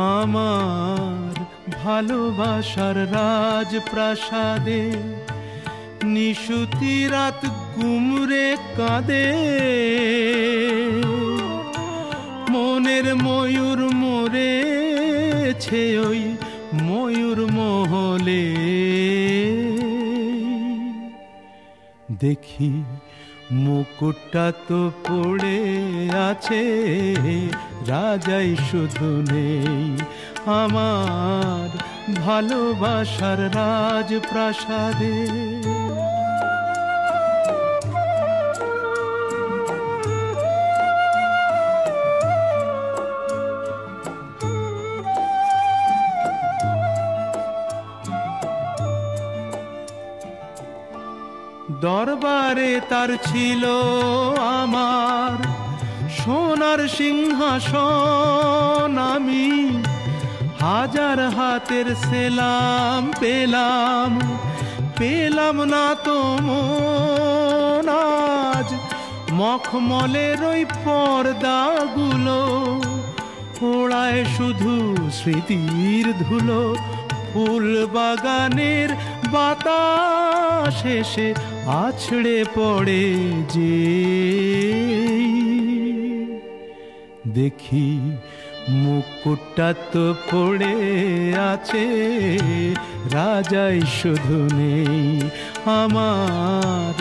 আমার ভালোবাসার রাজপ্রাসাদে নিশুতি রাত গুমরে কাঁদে, মনের ময়ূর মরেছে ওই ময়ূর মহলে। দেখি মুকুটটা তো পড়ে আছে, রাজাই শুধু নেই আমার ভালোবাসার রাজপ্রাসাদে। দরবারে তার ছিল আমার সোনার সিংহাসন, আমি হাজার হাতের সেলাম পেলাম, পেলাম না তো মন আজ মখমলের ওই পর্দাগুলো, ওড়ায় শুধু স্মৃতির ধুলো। ফুল বাগানের বাতাস এসে আছড়ে পড়ে যে, দেখি মুকুটটা তো পড়ে আছে, রাজাই শুধু নেই আমার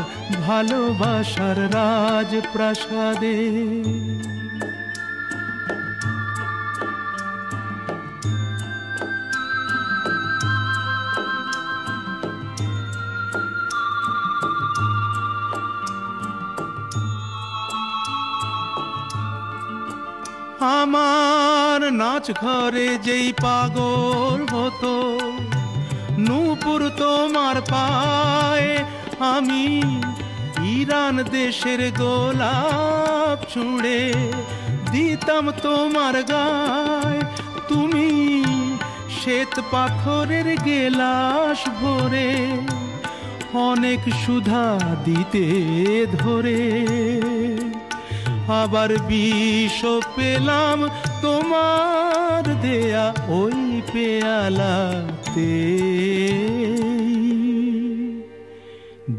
ভালোবাসার রাজপ্রাসাদে। আমার নাচ ঘরে যেই পাগল হতো নূপুর তোমার পায়ে, আমি ইরান দেশের গোলাপ ছুঁড়ে দিতাম তোমার গায়ে। তুমি শ্বেত পাথরের গেলাস ভরে অনেক সুধা দিতে ধরে, আবার বিষ পেলাম তোমার দেয়া ওই পেয়ালাতে।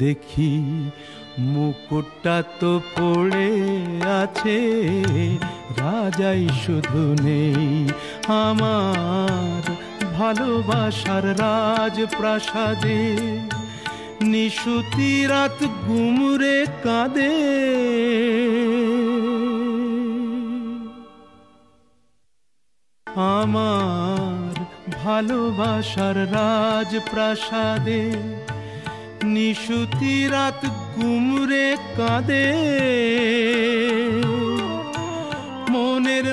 দেখি মুকুটটা তো পড়ে আছে, রাজাই শুধু নেই আমার ভালোবাসার রাজপ্রাসাদে। নিশুতি রাত গুমরে কাঁদে, আমার ভালোবাসার রাজপ্রাসাদে। নিশুতি রাত গুমরে কাঁদে, মনের